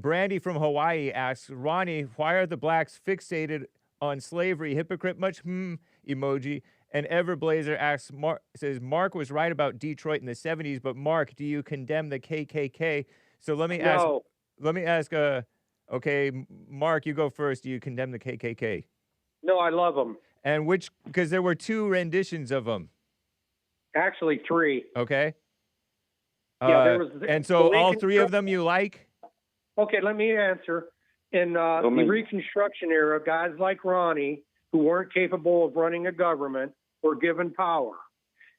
Brandy from Hawaii asks, Ronnie, why are the blacks fixated on slavery? Hypocrite much emoji. And Everblazer asks, says, Mark was right about Detroit in the 70s, but Mark, do you condemn the KKK? So let me ask, No. okay, Mark, you go first. Do you condemn the KKK? No, I love them. And because there were 2 renditions of them. Actually, 3. Okay. Yeah, there was. And so all 3 of them you like? Okay, let me answer. In the Reconstruction era, guys like Ronnie, who weren't capable of running a government, were given power.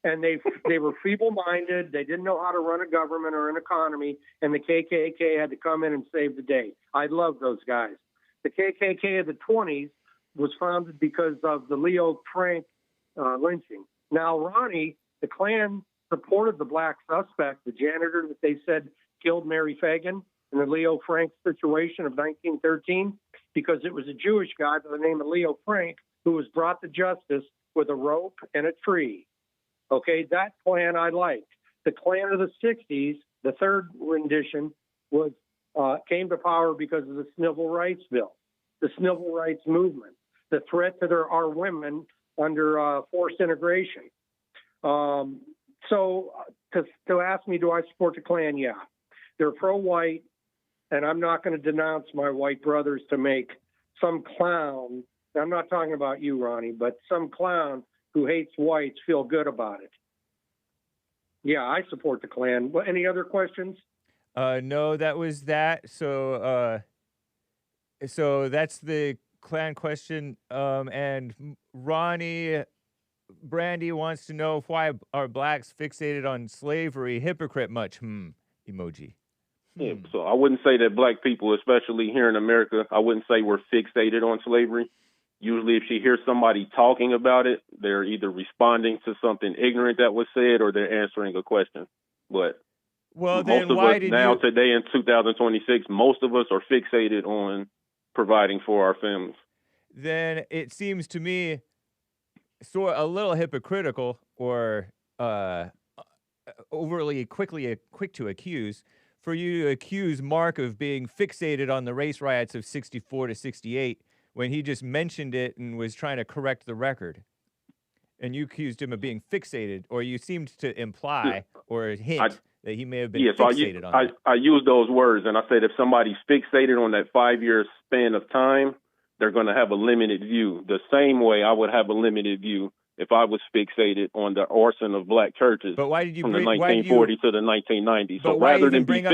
And they were feeble-minded. They didn't know how to run a government or an economy, and the KKK had to come in and save the day. I love those guys. The KKK of the 20s was founded because of the Leo Frank lynching. Now, Ronnie, the Klan supported the black suspect, the janitor that they said killed Mary Fagan in the Leo Frank situation of 1913, because it was a Jewish guy by the name of Leo Frank who was brought to justice with a rope and a tree. Okay, that Klan I liked. The Klan of the 60s, the third rendition, was came to power because of the Civil Rights Bill, the Civil Rights Movement, the threat to our women under forced integration. So to ask me, do I support the Klan? Yeah. They're pro-white, and I'm not going to denounce my white brothers to make some clown. I'm not talking about you, Ronnie, but some clown who hates whites feel good about it. Yeah, I support the Klan. Well, any other questions? No, that was that. So that's the Klan question. And Ronnie, Brandy wants to know why are blacks fixated on slavery? Hypocrite much? Emoji. Yeah, so I wouldn't say that black people, especially here in America, I wouldn't say we're fixated on slavery. Usually if she hears somebody talking about it, they're either responding to something ignorant that was said or they're answering a question. But most of us now, today in 2026, most of us are fixated on providing for our families. Then it seems to me a little hypocritical or overly quick to accuse for you to accuse Mark of being fixated on the race riots of 64 to 68 when he just mentioned it and was trying to correct the record. And you accused him of being fixated, or you seemed to imply or hint that he may have been fixated on that. I use those words, and I said if somebody's fixated on that 5-year span of time, they're going to have a limited view. The same way I would have a limited view if I was fixated on the arson of black churches from the 1940s to the 1990s. So rather than being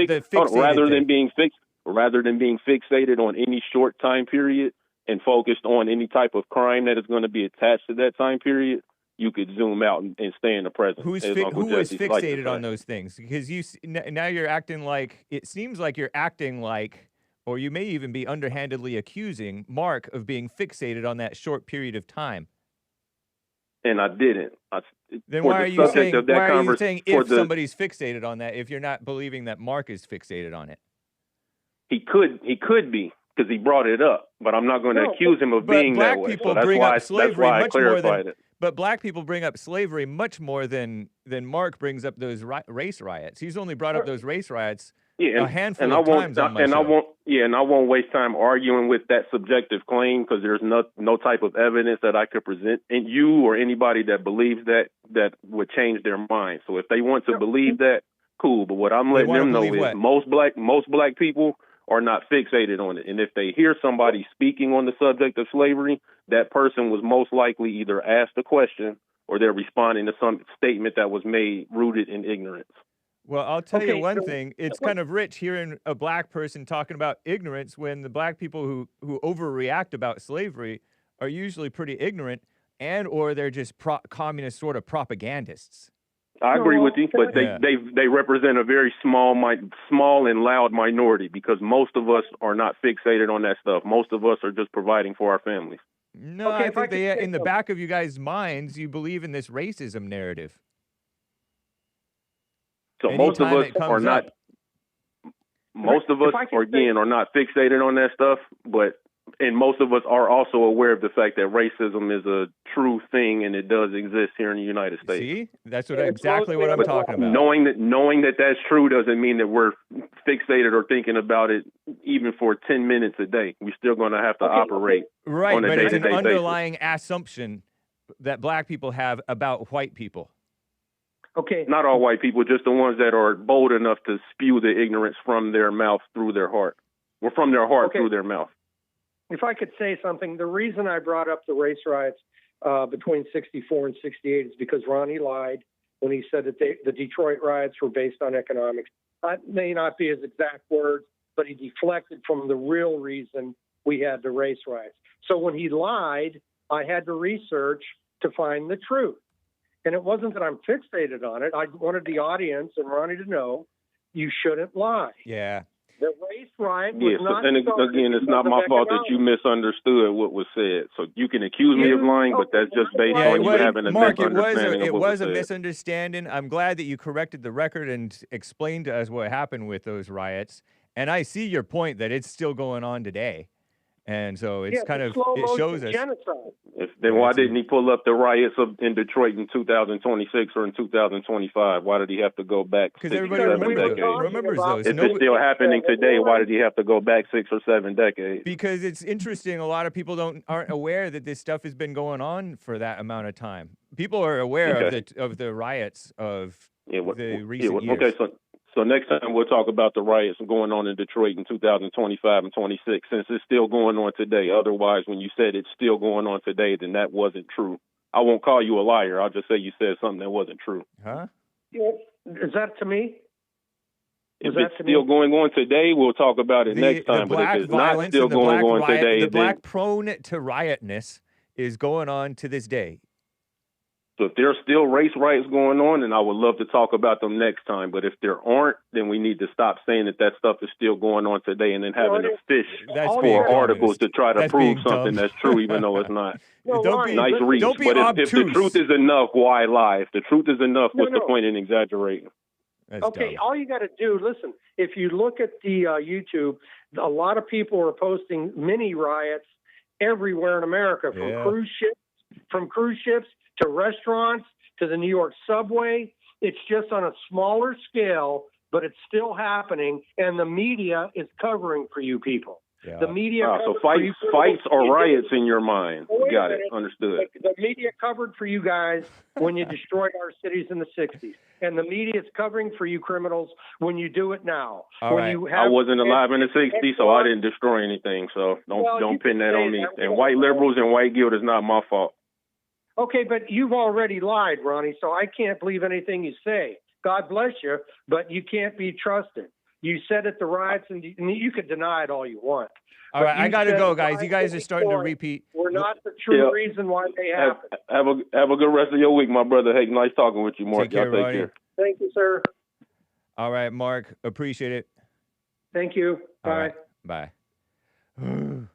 fixated on any short time period and focused on any type of crime that is going to be attached to that time period, you could zoom out and stay in the present. Who was fixated on those things? Because now you're acting like, it seems like you're acting like, or you may even be underhandedly accusing Mark of being fixated on that short period of time. And I didn't. Then why are you saying if somebody's fixated on that, if you're not believing that Mark is fixated on it? He could be, because he brought it up, but I'm not going to accuse him of being that way. So that's why I clarified it. But black people bring up slavery much more than Mark brings up those race riots. He's only brought up those race riots a handful of times on my show. And I won't waste time arguing with that subjective claim, because there's no type of evidence that I could present, and you or anybody that believes that would change their mind. So if they want to believe that, cool. But what I'm letting them know is most black people are not fixated on it. And if they hear somebody speaking on the subject of slavery, that person was most likely either asked a question or they're responding to some statement that was made rooted in ignorance. Well, I'll tell you one thing. It's kind of rich hearing a black person talking about ignorance when the black people who overreact about slavery are usually pretty ignorant, and or they're just communist sort of propagandists. I agree with you, but they represent a very small and loud minority, because most of us are not fixated on that stuff. Most of us are just providing for our families. No, I think in the back of you guys' minds, you believe in this racism narrative. So most of us are not. Most of us, again, are not fixated on that stuff. But and most of us are also aware of the fact that racism is a true thing and it does exist here in the United States. See, that's exactly what I'm talking about. Knowing that that's true doesn't mean that we're fixated or thinking about it even for 10 minutes a day. We're still going to have to operate on a day-to-day basis. It's an underlying assumption that black people have about white people. Okay. Not all white people, just the ones that are bold enough to spew the ignorance from their mouth through their heart, or from their heart through their mouth. If I could say something, the reason I brought up the race riots between 64 and 68 is because Ronnie lied when he said that the Detroit riots were based on economics. That may not be his exact words, but he deflected from the real reason we had the race riots. So when he lied, I had to research to find the truth. And it wasn't that I'm fixated on it. I wanted the audience and Ronnie to know you shouldn't lie. Yeah. The race riot was not. And again, it's not my fault that you misunderstood what was said. So you can accuse me of lying, but that's just based on you having a misunderstanding. It was a misunderstanding. I'm glad that you corrected the record and explained to us what happened with those riots. And I see your point that it's still going on today. And so it's it shows us. Genocide. Then why didn't he pull up the riots in Detroit in 2026 or in 2025? Why did he have to go back? Because everybody remembers those. If it's still happening today, why did he have to go back 6 or 7 decades? Because it's interesting. A lot of people aren't aware that this stuff has been going on for that amount of time. People are aware of the riots of the recent years. Okay, so next time we'll talk about the riots going on in Detroit in 2025 and 26, since it's still going on today. Otherwise, when you said it's still going on today, then that wasn't true. I won't call you a liar. I'll just say you said something that wasn't true. Huh? Is that to me? If it's still going on today, we'll talk about it next time. But if it's not still going on today, the black prone to riotness is going on to this day. So if there's still race riots going on, then I would love to talk about them next time. But if there aren't, then we need to stop saying that stuff is still going on today and then having to fish for articles to try to prove something that's true, even though it's not. Nice reach. But if the truth is enough, why lie? If the truth is enough, what's the point in exaggerating? Okay, all you got to do, listen, if you look at the YouTube, a lot of people are posting mini riots everywhere in America, from cruise ships to restaurants, to the New York subway. It's just on a smaller scale, but it's still happening, and the media is covering for you people. Yeah. The media. So fights or riots in your mind. Got it. Understood. The media covered for you guys when you destroyed our cities in the 60s, and the media is covering for you criminals when you do it now. I wasn't alive in the 60s, so I didn't destroy anything. So don't pin that on me. And white liberals and white guilt is not my fault. Okay, but you've already lied, Ronnie, so I can't believe anything you say. God bless you, but you can't be trusted. You said at the riots, and you can deny it all you want. All right, I got to go, guys. You guys are starting to repeat. We're not the true reason why they happen. Have a good rest of your week, my brother. Hey, nice talking with you, Mark. Take care. Thank you, sir. All right, Mark. Appreciate it. Thank you. Bye. Right, bye.